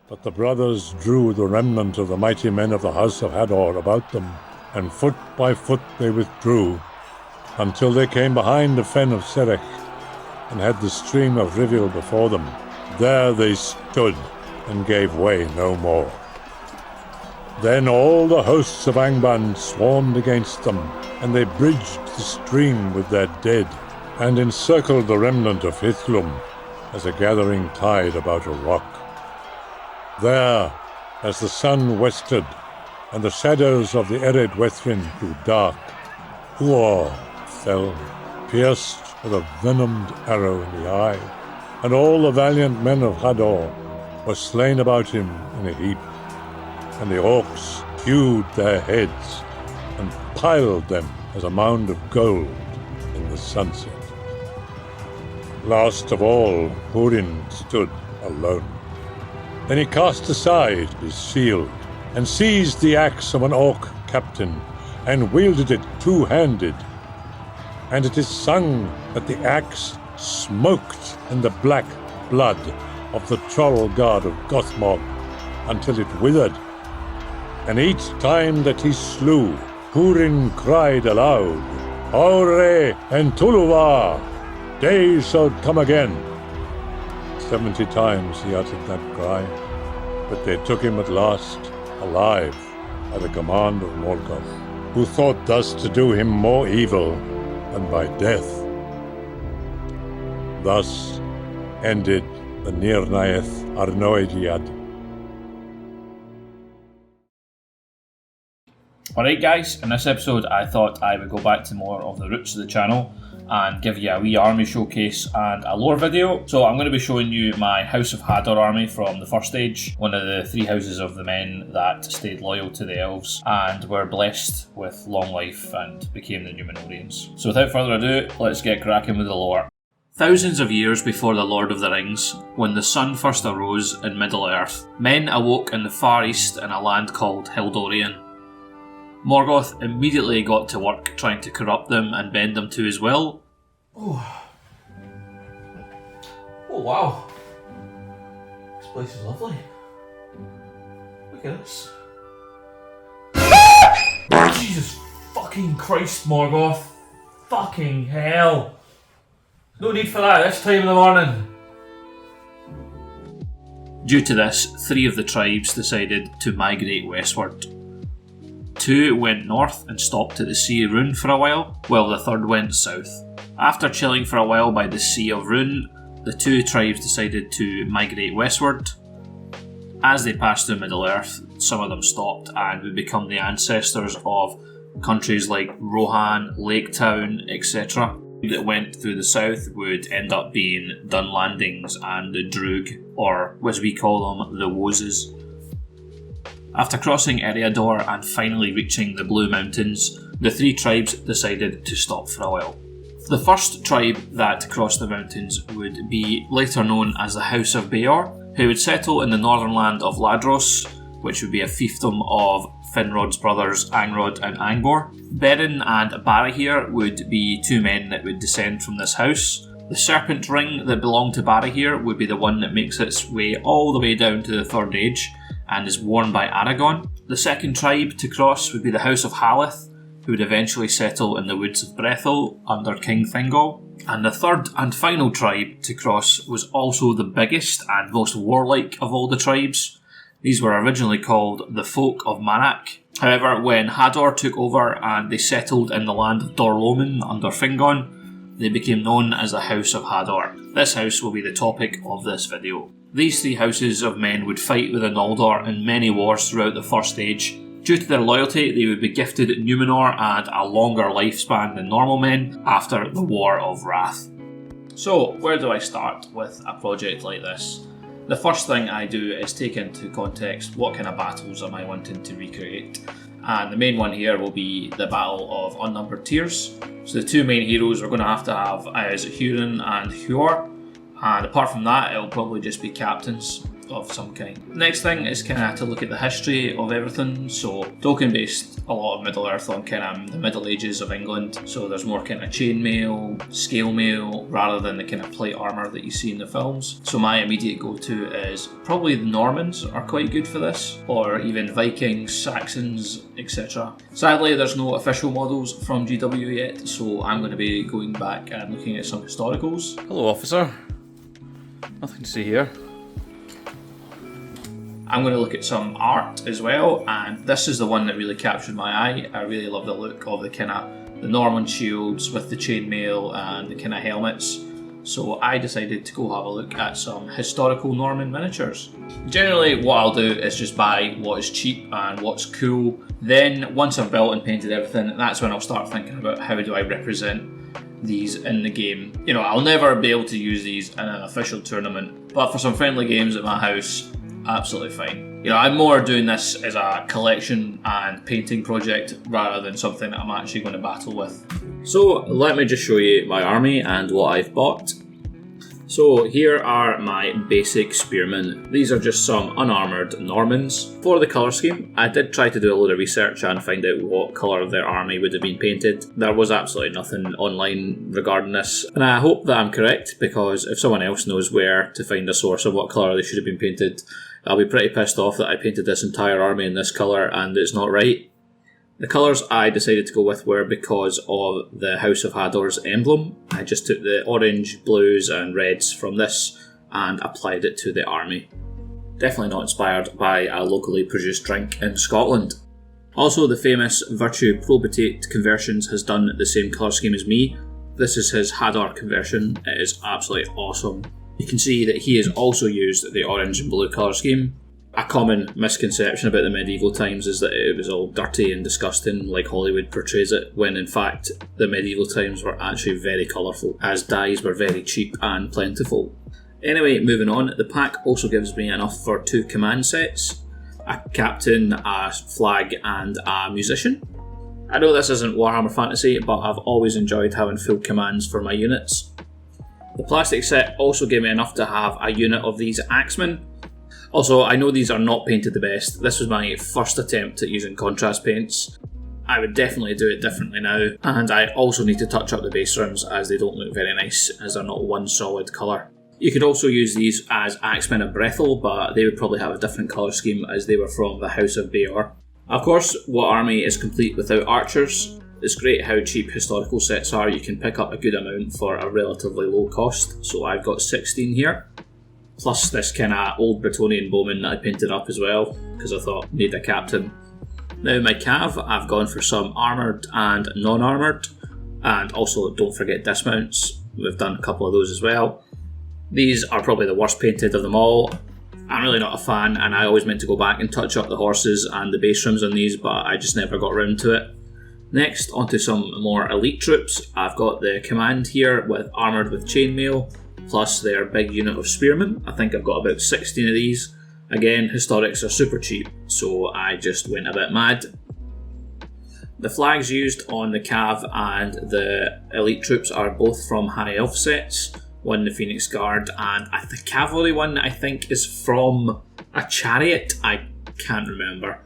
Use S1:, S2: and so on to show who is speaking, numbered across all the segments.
S1: But the brothers drew the remnant of the mighty men of the house of Hador about them, and foot by foot they withdrew, until they came behind the fen of Serech, and had the stream of Rivil before them. There they stood, and gave way no more. Then all the hosts of Angband swarmed against them, and they bridged the stream with their dead, and encircled the remnant of Hithlum, as a gathering tide about a rock. There, as the sun westered, and the shadows of the Ered Wethrin grew dark, Huor fell, pierced with a venomed arrow in the eye, and all the valiant men of Hador were slain about him in a heap, and the orcs hewed their heads and piled them as a mound of gold in the sunset. Last of all, Hurin stood alone. Then he cast aside his shield, and seized the axe of an orc captain, and wielded it two-handed. And it is sung that the axe smoked in the black blood of the troll god of Gothmog, until it withered. And each time that he slew, Hurin cried aloud, Aure and Tuluva, days shall come again. 70 times he uttered that cry, but they took him at last, alive, by the command of Morgoth, who thought thus to do him more evil than by death. Thus ended the Nirnaeth Arnoediad.
S2: Alright guys, in this episode I thought I would go back to more of the roots of the channel and give you a wee army showcase and a lore video. So I'm going to be showing you my House of Hador army from the first age, one of the 3 houses of the men that stayed loyal to the elves and were blessed with long life and became the Numenorians. So without further ado, let's get cracking with the lore. Thousands of years before the Lord of the Rings, when the sun first arose in Middle-earth, men awoke in the far east in a land called Hildorian. Morgoth immediately got to work trying to corrupt them and bend them to his will.
S3: Oh wow, this place is lovely. Look at this. Jesus fucking Christ, Morgoth. Fucking hell. No need for that this time in the morning.
S2: Due to this, 3 of the tribes decided to migrate westward. 2 went north and stopped at the Sea of Rune for a while the 3rd went south. After chilling for a while by the Sea of Rune, the 2 tribes decided to migrate westward. As they passed through Middle-earth, some of them stopped and would become the ancestors of countries like Rohan, Lake Town, etc. That went through the south would end up being Dunlandings and the Droog, or as we call them, the Wozes. After crossing Eriador and finally reaching the Blue Mountains, the 3 tribes decided to stop for a while. The first tribe that crossed the mountains would be later known as the House of Beor, who would settle in the northern land of Ladros, which would be a fiefdom of Finrod's brothers Angrod and Angbor. Beren and Barahir would be 2 men that would descend from this house. The serpent ring that belonged to Barahir would be the one that makes its way all the way down to the 3rd age and is worn by Aragorn. The second tribe to cross would be the House of Haleth, who would eventually settle in the woods of Brethil under King Thingol. And the 3rd and final tribe to cross was also the biggest and most warlike of all the tribes. These were originally called the Folk of Manak. However, when Hador took over and they settled in the land of Dorloman under Fingon, they became known as the House of Hador. This house will be the topic of this video. These 3 houses of men would fight with the Noldor in many wars throughout the first age. Due to their loyalty, they would be gifted Numenor and a longer lifespan than normal men after the War of Wrath. So, where do I start with a project like this? The first thing I do is take into context what kind of battles am I wanting to recreate. And the main one here will be the Battle of Unnumbered Tears. So the 2 main heroes we're going to have is Hurin and Huor. And apart from that, it'll probably just be captains. of some kind. Next thing is kind of to look at the history of everything. So Tolkien based a lot of Middle Earth on kind of the Middle Ages of England. So there's more kind of chainmail, scale mail, rather than the kind of plate armour that you see in the films. So my immediate go-to is probably the Normans are quite good for this, or even Vikings, Saxons, etc. Sadly, there's no official models from GW yet, so I'm going to be going back and looking at some historicals.
S3: Hello, officer. Nothing to see here.
S2: I'm going to look at some art as well, and this is the one that really captured my eye. I really love the look of the kind of the Norman shields with the chainmail and the kind of helmets. So I decided to go have a look at some historical Norman miniatures. Generally what I'll do is just buy what is cheap and what's cool. Then once I've built and painted everything, that's when I'll start thinking about how do I represent these in the game. You know, I'll never be able to use these in an official tournament, but for some friendly games at my house, absolutely fine. You know, I'm more doing this as a collection and painting project rather than something that I'm actually going to battle with. So let me just show you my army and what I've bought. So here are my basic spearmen. These are just some unarmoured Normans. For the colour scheme, I did try to do a load of research and find out what colour their army would have been painted. There was absolutely nothing online regarding this, and I hope that I'm correct, because if someone else knows where to find a source of what colour they should have been painted, I'll be pretty pissed off that I painted this entire army in this colour and it's not right. The colours I decided to go with were because of the House of Hador's emblem. I just took the orange, blues and reds from this and applied it to the army. Definitely not inspired by a locally produced drink in Scotland. Also, the famous Virtue Probitate Conversions has done the same colour scheme as me. This is his Hador Conversion. It is absolutely awesome. You can see that he has also used the orange and blue colour scheme. A common misconception about the medieval times is that it was all dirty and disgusting like Hollywood portrays it, when in fact the medieval times were actually very colourful, as dyes were very cheap and plentiful. Anyway, moving on, the pack also gives me enough for 2 command sets, a captain, a flag and a musician. I know this isn't Warhammer Fantasy, but I've always enjoyed having full commands for my units. The plastic set also gave me enough to have a unit of these axemen. Also, I know these are not painted the best. This was my first attempt at using contrast paints. I would definitely do it differently now, and I also need to touch up the base rims as they don't look very nice, as they're not one solid colour. You could also use these as Axemen of Brethel, but they would probably have a different colour scheme as they were from the House of Beor. Of course, what army is complete without archers? It's great how cheap historical sets are. You can pick up a good amount for a relatively low cost, so I've got 16 here. Plus this kind of old Bretonnian bowman that I painted up as well, because I thought need a captain. Now my cav, I've gone for some armoured and non-armoured, and also don't forget dismounts. We've done a couple of those as well. These are probably the worst painted of them all. I'm really not a fan, and I always meant to go back and touch up the horses and the base rims on these, but I just never got round to it. Next, onto some more elite troops. I've got the command here with armoured with chainmail, plus their big unit of spearmen. I think I've got about 16 of these. Again, historics are super cheap, so I just went a bit mad. The flags used on the cav and the elite troops are both from High Elf sets. One the Phoenix Guard, and the cavalry one I think is from a chariot. I can't remember.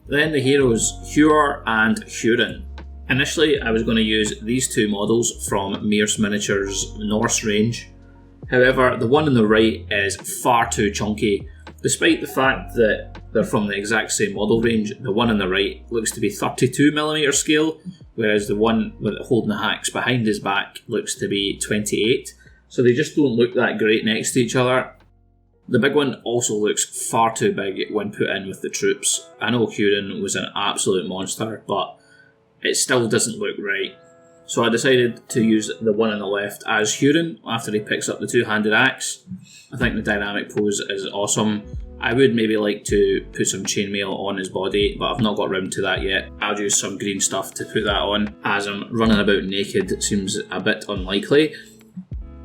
S2: Then the heroes Hurin and Hurin. Initially I was going to use these 2 models from Mears Miniatures Norse range. However, the one on the right is far too chunky. Despite the fact that they're from the exact same model range, the one on the right looks to be 32mm scale, whereas the one holding the axe behind his back looks to be 28. So they just don't look that great next to each other. The big one also looks far too big when put in with the troops. I know Hurin was an absolute monster, but it still doesn't look right. So I decided to use the one on the left as Hurin after he picks up the 2-handed axe. I think the dynamic pose is awesome. I would maybe like to put some chainmail on his body, but I've not got round to that yet. I'll use some green stuff to put that on, as I'm running about naked. It seems a bit unlikely.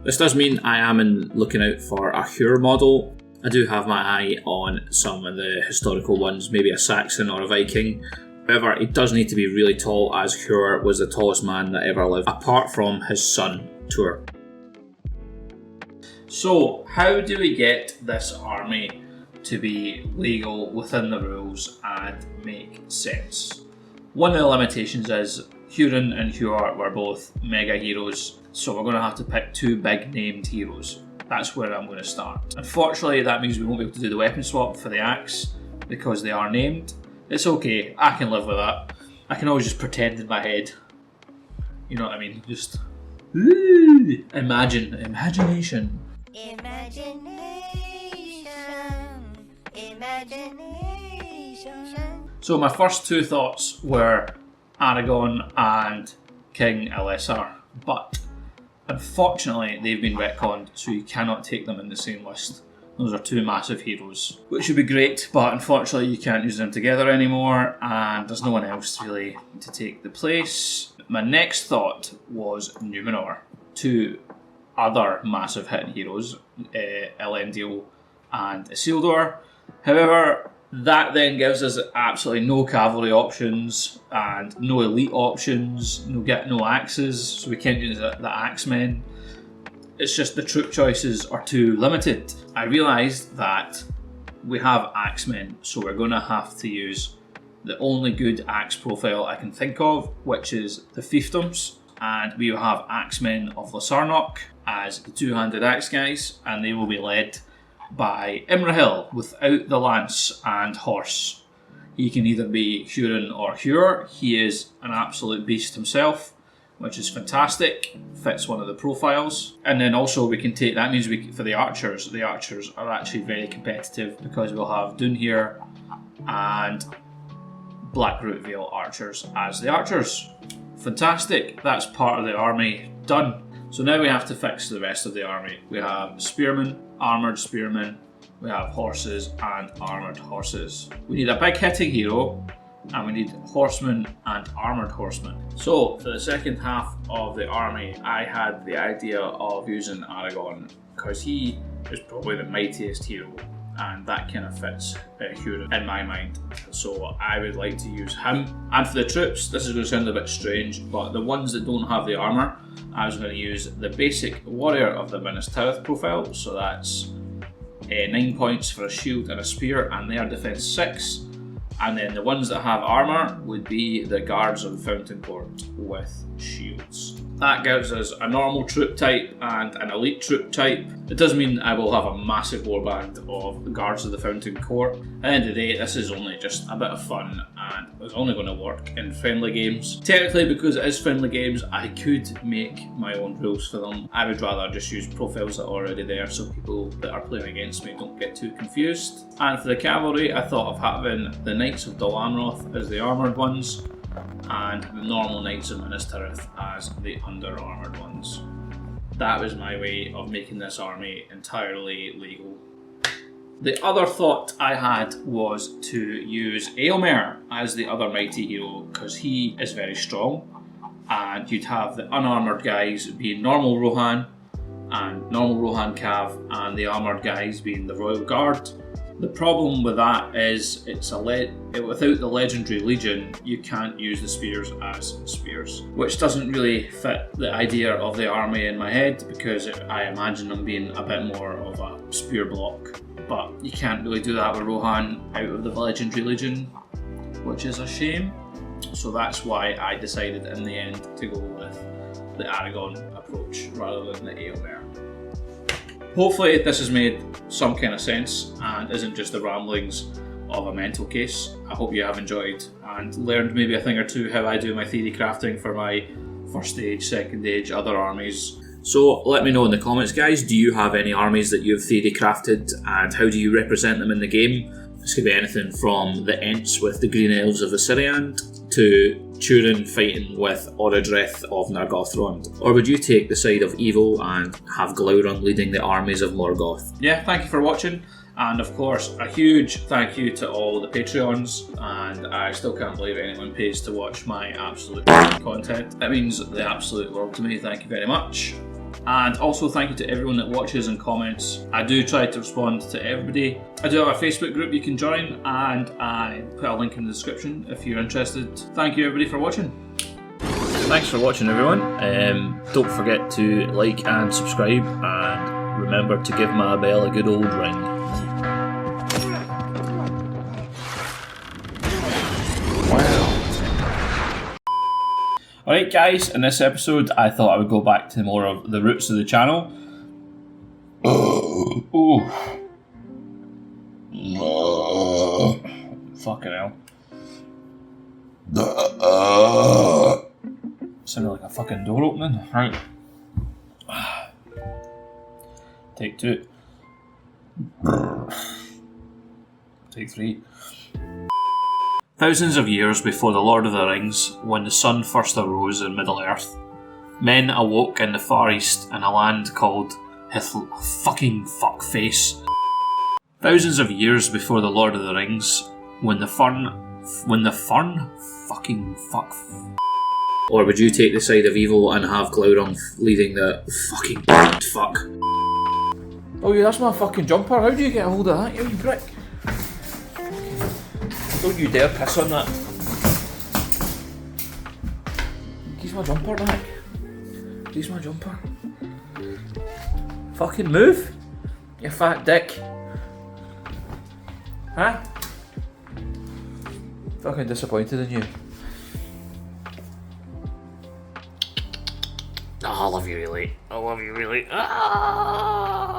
S2: This does mean I am looking out for a Hurin model. I do have my eye on some of the historical ones, maybe a Saxon or a Viking. However, he does need to be really tall, as Hurin was the tallest man that ever lived, apart from his son, Tur. So, how do we get this army to be legal within the rules and make sense? One of the limitations is Hurin and Huart were both mega heroes, so we're going to have to pick 2 big named heroes. That's where I'm going to start. Unfortunately, that means we won't be able to do the weapon swap for the axe because they are named. It's okay, I can live with that. I can always just pretend in my head. You know what I mean? Just imagination.
S4: Imagination.
S2: So my first 2 thoughts were Aragorn and King Elessar, but unfortunately they've been retconned, so you cannot take them in the same list. Those are 2 massive heroes, which would be great, but unfortunately you can't use them together anymore, and there's no one else really to take the place. My next thought was Numenor. 2 other massive hitting heroes, Elendil and Isildur. However, that then gives us absolutely no cavalry options and no elite options, no axes, so we can't use the axemen. It's just the troop choices are too limited. I realised that we have axemen, so we're going to have to use the only good axe profile I can think of, which is the fiefdoms, and we will have axemen of Lasarnoch as the 2-handed axe guys, and they will be led by Imrahil without the lance and horse. He can either be Hurin or Hur. He is an absolute beast himself, which is fantastic, fits one of the profiles. And then also we can take, that means for the archers are actually very competitive because we'll have Dunhir and Blackroot Vale archers as the archers. Fantastic, that's part of the army done. So now we have to fix the rest of the army. We have spearmen, armoured spearmen, we have horses and armoured horses. We need a big hitting hero, and we need horsemen and armoured horsemen. So for the second half of the army, I had the idea of using Aragorn because he is probably the mightiest hero, and that kind of fits Hurin in my mind. So I would like to use him. And for the troops, this is going to sound a bit strange, but the ones that don't have the armour, I was going to use the basic warrior of the Minas Tirith profile. So that's 9 points for a shield and a spear, and they are defense 6. And then the ones that have armour would be the guards of the Fountain Court with shields. That gives us a normal troop type and an elite troop type. It does mean I will have a massive warband of the guards of the Fountain Court. At the end of the day, this is only just a bit of fun, and it's only going to work in friendly games. Technically, because it is friendly games, I could make my own rules for them. I would rather just use profiles that are already there so people that are playing against me don't get too confused. And for the cavalry, I thought of having the Knights of Dol Amroth as the armoured ones, and the normal Knights of Minas Tirith as the under-armoured ones. That was my way of making this army entirely legal. The other thought I had was to use Eomer as the other mighty hero, because he is very strong, and you'd have the unarmoured guys being normal Rohan, and normal Rohan Cav, and the armoured guys being the Royal Guard. The problem with that is without the Legendary Legion, you can't use the spears as spears, which doesn't really fit the idea of the army in my head, because I imagine them being a bit more of a spear block. But you can't really do that with Rohan out of the Legendary Legion, which is a shame. So that's why I decided in the end to go with the Aragorn approach rather than the Eomer. Hopefully this has made some kind of sense and isn't just the ramblings of a mental case. I hope you have enjoyed and learned maybe a thing or two how I do my theory crafting for my first age, second age, other armies. So let me know in the comments, guys, do you have any armies that you've theory crafted and how do you represent them in the game? This could be anything from the Ents with the Green Elves of Assyriand to Turin fighting with Orodreth of Nargothrond. Or would you take the side of evil and have Glaurung leading the armies of Morgoth? Yeah, thank you for watching. And of course, a huge thank you to all the Patreons, and I still can't believe anyone pays to watch my absolute content. It means the absolute world to me, thank you very much. And also thank you to everyone that watches and comments. I do try to respond to everybody. I do have a Facebook group you can join, and I put a link in the description if you're interested. Thank you everybody for watching. Thanks for watching everyone. Don't forget to like and subscribe, and remember to give my bell a good old ring. Alright guys, in this episode I thought I would go back to more of the roots of the channel. Ooh. Fucking hell. Sounded like a fucking door opening. Right. Take 2. Take 3. Thousands of years before the Lord of the Rings, when the sun first arose in Middle-earth, men awoke in the Far East in a land called fucking fuckface. Thousands of years before the Lord of the Rings, when the fern fucking fuck. Or would you take the side of evil and have Glaurung leading the fucking fuck?
S3: Oh yeah, that's my fucking jumper. How do you get a hold of that, you prick? Don't you dare piss on that. He's my jumper back. He's my jumper. Fucking move, you fat dick. Huh? Fucking disappointed in you.
S2: Oh, I love you really. I love you really. Ah!